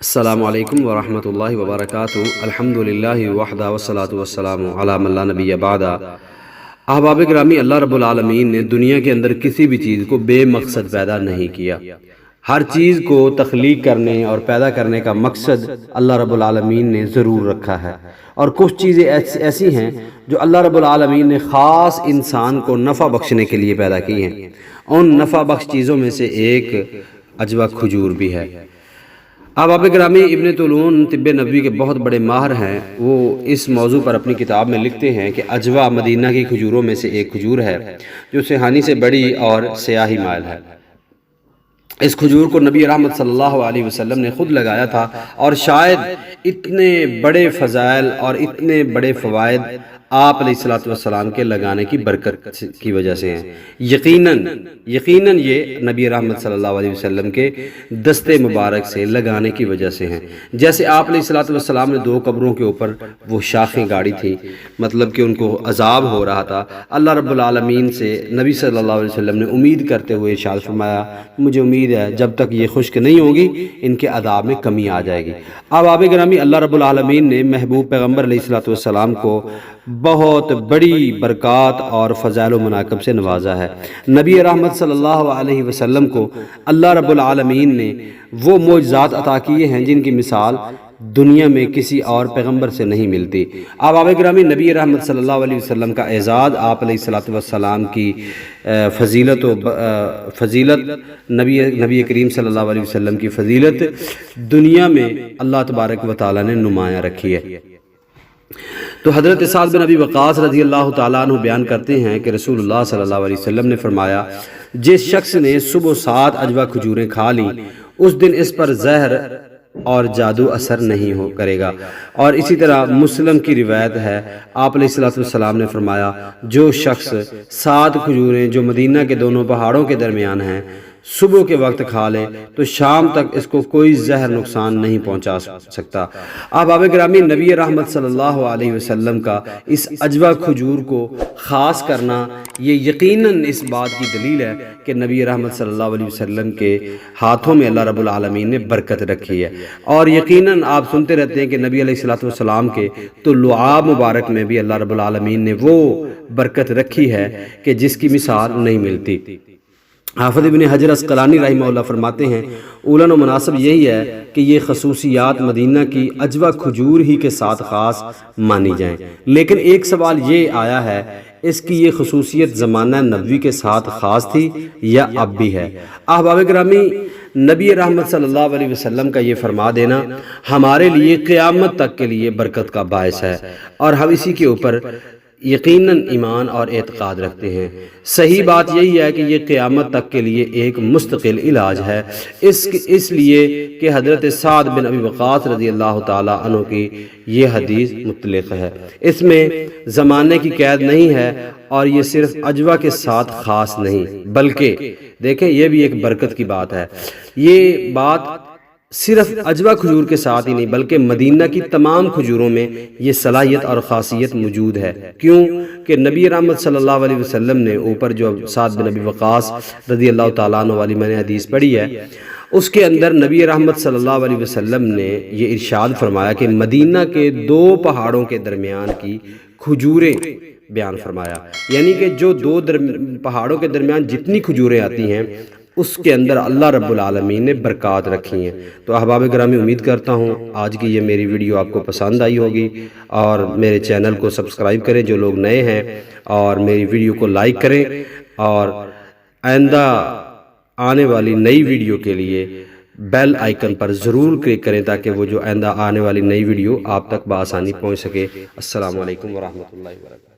السلام علیکم ورحمۃ اللہ وبرکاتہ۔ الحمد للہ وحدہ والصلاۃ والسلام علی من لا نبی بعد۔ احباب گرامی، اللہ رب العالمین نے دنیا کے اندر کسی بھی چیز کو بے مقصد پیدا نہیں کیا۔ ہر چیز کو تخلیق کرنے اور پیدا کرنے کا مقصد اللہ رب العالمین نے ضرور رکھا ہے، اور کچھ چیزیں ایسی ہیں جو اللہ رب العالمین نے خاص انسان کو نفع بخشنے کے لیے پیدا کی ہیں۔ ان نفع بخش چیزوں میں سے ایک عجوہ کھجور بھی ہے۔ احباب گرامی، ابن طولون طب نبوی کے بہت بڑے ماہر ہیں، وہ اس موضوع پر اپنی کتاب میں لکھتے ہیں کہ عجوہ مدینہ کی کھجوروں میں سے ایک کھجور ہے جو سیحانی سے بڑی اور سیاہی مائل ہے۔ اس کھجور کو نبی رحمت صلی اللہ علیہ وسلم نے خود لگایا تھا، اور شاید اتنے بڑے فضائل اور اتنے بڑے فوائد آپ علیہ السلام کے لگانے کی برکت کی وجہ سے ہیں۔ یقیناً یہ نبی رحمت صلی اللہ علیہ وسلم کے دستے مبارک سے لگانے کی وجہ سے ہیں۔ جیسے آپ علیہ السلام نے دو قبروں کے اوپر وہ شاخیں گاڑی تھی، مطلب کہ ان کو عذاب ہو رہا تھا، اللہ رب العالمین سے نبی صلی اللہ علیہ وسلم نے امید کرتے ہوئے ارشاد فرمایا، مجھے امید ہے جب تک یہ خشک نہیں ہوگی ان کے عذاب میں کمی آ جائے گی۔ احباب گرامی، اللہ رب العالمین نے محبوب پیغمبر علیہ السلام کو بہت بڑی برکات اور فضائل و مناقب سے نوازا ہے۔ نبی رحمت صلی اللہ علیہ وسلم کو اللہ رب العالمین نے وہ معجزات عطا کیے ہیں جن کی مثال دنیا میں کسی اور پیغمبر سے نہیں ملتی۔ احباب گرامی، نبی رحمت صلی اللہ علیہ وسلم کا اعزاز، آپ علیہ السلام کی فضیلت، نبی کریم صلی اللہ علیہ وسلم کی فضیلت دنیا میں اللہ تبارک و تعالی نے نمایاں رکھی ہے۔ تو حضرت سعد بن ابی وقاص رضی اللہ تعالیٰ عنہ بیان کرتے ہیں کہ رسول اللہ صلی اللہ علیہ وسلم نے فرمایا، جس شخص نے صبح 7 عجوہ کھجوریں کھا لیں اس دن اس پر زہر اور جادو اثر نہیں کرے گا۔ اور اسی طرح مسلم کی روایت ہے، آپ علیہ السلام نے فرمایا، جو شخص 7 کھجوریں جو مدینہ کے دونوں پہاڑوں کے درمیان ہیں صبح کے وقت کھا لے تو شام تک اس کو کوئی زہر نقصان نہیں پہنچا سکتا۔ احباب گرامی، نبی رحمت صلی اللہ علیہ وسلم کا اس عجوہ کھجور کو خاص کرنا یہ یقیناً اس بات کی دلیل ہے کہ نبی رحمت صلی اللہ علیہ وسلم کے ہاتھوں میں اللہ رب العالمین نے برکت رکھی ہے۔ اور یقیناً آپ سنتے رہتے ہیں کہ نبی علیہ السلام کے تو لعاب مبارک میں بھی اللہ رب العالمین نے وہ برکت رکھی ہے کہ جس کی مثال نہیں ملتی۔ حافظ ابن حجر عسقلانی رحمہ اللہ فرماتے ہیں، اولن و مناسب یہی ہے کہ یہ خصوصیات مدینہ کی عجوہ کھجور ہی کے ساتھ خاص مانی جائیں، لیکن ایک سوال یہ آیا ہے، اس کی یہ خصوصیت زمانہ نبوی کے ساتھ خاص تھی یا اب بھی ہے؟ احباب گرامی، نبی رحمت صلی اللہ علیہ وسلم کا یہ فرما دینا ہمارے لیے قیامت تک کے لیے برکت کا باعث ہے، اور ہم اسی کے اوپر یقیناً ایمان اور اعتقاد رکھتے ہیں۔ صحیح بات یہی ہے کہ یہ قیامت تک کے لیے ایک مستقل علاج ہے، اس لیے کہ حضرت سعد بن ابی وقاص رضی اللہ تعالیٰ عنہ کی یہ حدیث مطلق ہے، اس میں زمانے کی قید نہیں ہے، اور یہ صرف عجوہ کے ساتھ خاص نہیں بلکہ دیکھیں یہ بھی ایک برکت کی بات ہے۔ یہ بات صرف عجوہ کھجور کے ساتھ ہی نہیں بلکہ مدینہ کی تمام کھجوروں میں یہ صلاحیت اور خاصیت موجود ہے۔ کیوں کہ نبی رحمت صلی اللہ علیہ وسلم نے اوپر جو سعد بن ابی وقاص رضی اللہ تعالیٰ عنہ والی میں نے حدیث پڑھی ہے، اس کے اندر نبی رحمت صلی اللہ علیہ وسلم نے یہ ارشاد فرمایا کہ مدینہ کے 2 پہاڑوں کے درمیان کی کھجوریں بیان فرمایا، یعنی کہ جو 2 پہاڑوں کے درمیان جتنی کھجوریں آتی ہیں اس کے اندر اللہ رب العالمین نے برکات رکھی ہیں۔ تو احباب گرامی، امید کرتا ہوں آج کی یہ میری ویڈیو آپ کو پسند آئی ہوگی، اور میرے چینل کو سبسکرائب کریں جو لوگ نئے ہیں، اور میری ویڈیو کو لائک کریں، اور آئندہ آنے والی نئی ویڈیو کے لیے بیل آئیکن پر ضرور کلک کریں تاکہ وہ جو آئندہ آنے والی نئی ویڈیو آپ تک بآسانی پہنچ سکے۔ السلام علیکم ورحمۃ اللہ وبرکاتہ۔